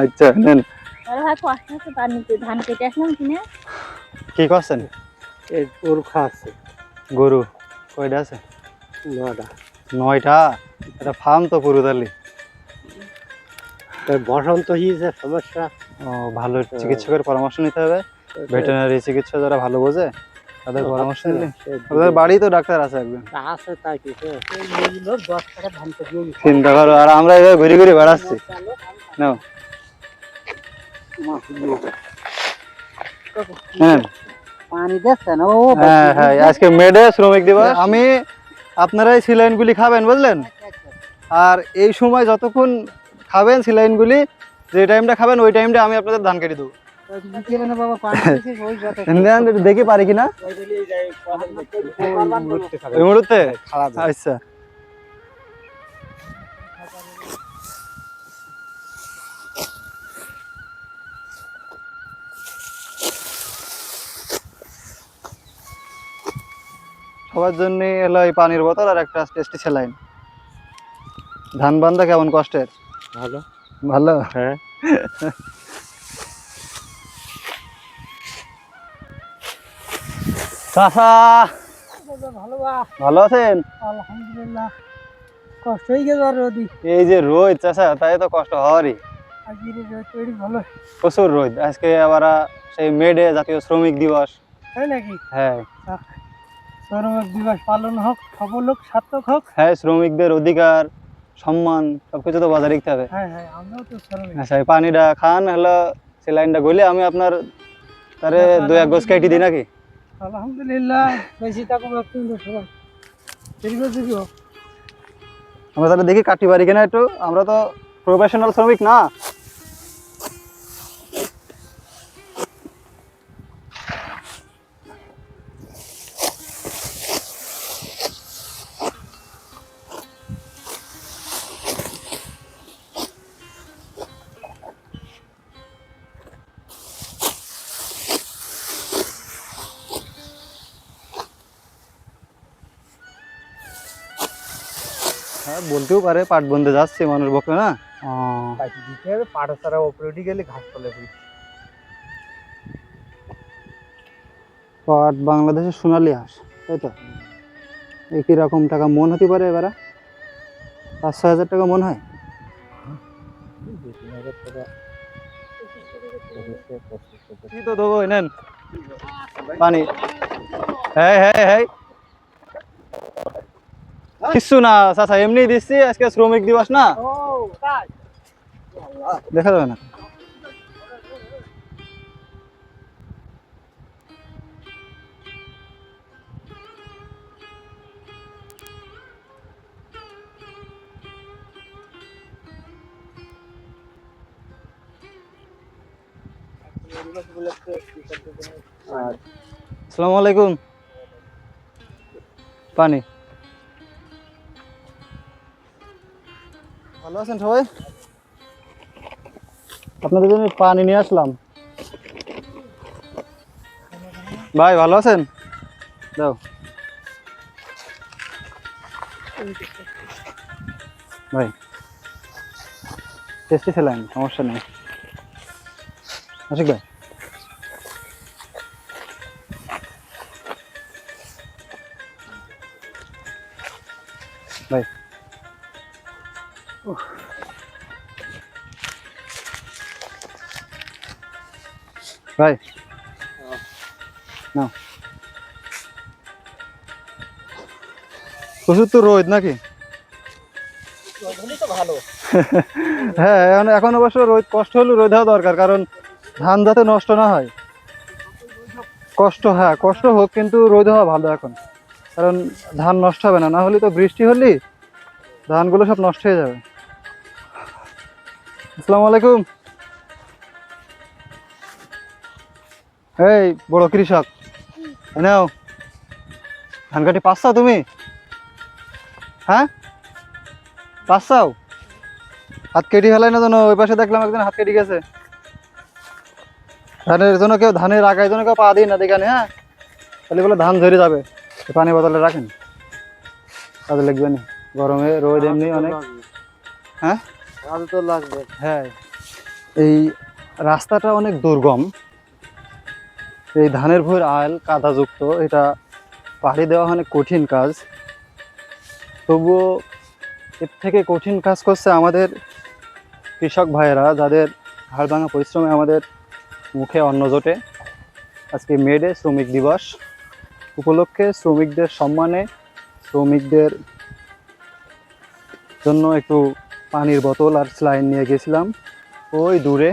আচ্ছা নেন কি করছেন? গরু খাওয়াচ্ছে। গরু কয়টা আছে? 9টা। 9টা? এটা ফার্ম তো পুরুতালি। বসন্ত হয়েছে সমস্যা। ও, ভালো চিকিৎসকের পরামর্শ নিতে হবে। ভেটেরিনারি চিকিৎসা যারা ভালো বোঝে তাদের পরামর্শ নিলে। আপনাদের বাড়ি তো ডাক্তার আছে একজন। আছে তাই কি 10 টাকা ধান দিয়ে চিন্তা করো, আর আমরা এভাবে ঘুরে ঘুরে বেড়াচ্ছি। নাও হ্যাঁ পানি দিচ্ছেন? ও হ্যাঁ হ্যাঁ, আজকে মেডে শ্রমিক দিবস। আমি আপনারাই সিলাইনগুলি খাবেন বুঝলেন, আর এই সময় যতক্ষণ খাবেন সিলাইনগুলি, যে টাইমটা খাবেন ওই টাইমটা আমি আপনাদের ধান কেটে দেবো। দেখি পারি কিনা ওই মুহূর্তে। আচ্ছা সবার জন্য এলো এই পানির বোতল আর একটা টেস্টি স্যালাইন। ধান বান্ধা কেমন কষ্টের? ভালো ভালো। হ্যাঁ। চাচা ভালো ভালো আছেন? আলহামদুলিল্লাহ। কষ্ট হয়ে গেল আর রোদি। এই যে রোদ চাচা, তাই তো কষ্ট হওয়ারই। আজকের রোদ তৈরি ভালো। প্রচুর রোদ। আজকে আবার সেই মেডে জাতীয় শ্রমিক দিবস। তাই নাকি? হ্যাঁ শ্রমিক দিবস পালন হোক, সফল হোক, সার্থক হোক। হ্যাঁ, শ্রমিকদের অধিকার সম্মান সবকিছু তো বজায় রাখতে হবে। হ্যাঁ হ্যাঁ, আমরাও তো শ্রমিক। আচ্ছা, এই পানিটা খান, হলো স্যালাইনটা গলে আমি আপনার তারে 2-1 গজ কেটে দিই নাকি? আলহামদুলিল্লাহ, বেশি থাকুক কিন্তু সবাই দীর্ঘ জীবী হোক। আমরা তাহলে দেখি কাটি পারি কিনা একটু। আমরা তো প্রফেশনাল শ্রমিক না। হ্যাঁ, বলতেও পারে পাট বন্ধে যাচ্ছে মানুষ বকলে না। পাটা ছাড়া ওপরে উঠে গেলে ঘাস চলে। পাট বাংলাদেশের সোনালী হাঁস, তাই তো? একই রকম টাকা মন হতে পারে এবারে? 5-6 হাজার টাকা মন হয়। কি তো দেবো, নেন পানি। হ্যাঁ হ্যাঁ হ্যাঁ, কিছু না চাচা, এমনি দিচ্ছি, আজকে শ্রমিক দিবস না, দেখা যাবে না। আসসালামু আলাইকুম। পানি। ভালো আছেন সবাই? আপনাদের জন্য পানি নিয়ে আসলাম। ভাই ভালো আছেন? দাও ভাই, টেস্টি স্যালাইন, সমস্যা নেই। আশিক ভাই, ভাই ভাই নাও। প্রচুর তো রোদ নাকি? হ্যাঁ, এখন অবশ্য রোদ, কষ্ট হলেও রোদ হওয়া দরকার, কারণ ধান যাতে নষ্ট না হয়। কষ্ট, হ্যাঁ কষ্ট হোক, কিন্তু রোদ হওয়া ভালো এখন, কারণ ধান নষ্ট হবে না। না হলে তো বৃষ্টি হলে ধানগুলো সব নষ্ট হয়ে যাবে। আসসালামু আলাইকুম। এই বড় কৃষক, নাও ধান কাটি। পাচ্ছাও তুমি? হ্যাঁ পাচ্ছাও? হাত কেটে ফেলাই না, যেন ওই পাশে দেখলাম একজন হাত কেটে গেছে। ধানের জন্য কেউ, ধানের আগায় জন্য কেউ পা দিই না দেখানে। হ্যাঁ, তাহলে বলে ধান ঝরে যাবে। পানি বোতলে রাখেন, কাজে লাগবে না। গরমে রোদ এমনি অনেক। হ্যাঁ ভালো তো লাগবে। হ্যাঁ, এই রাস্তাটা অনেক দুর্গম। এই ধানের ভুঁইয়ের আল কাদাযুক্ত, এটা পাড়ি দেওয়া অনেক কঠিন কাজ। তবুও এর থেকে কঠিন কাজ করছে আমাদের কৃষক ভাইয়েরা, যাদের হাড় ভাঙা পরিশ্রমে আমাদের মুখে অন্ন জোটে। আজকে মে ডে, শ্রমিক দিবস উপলক্ষে শ্রমিকদের সম্মানে শ্রমিকদের জন্য একটু পানির বোতল আর স্যালাইন নিয়ে গেছিলাম ওই দূরে।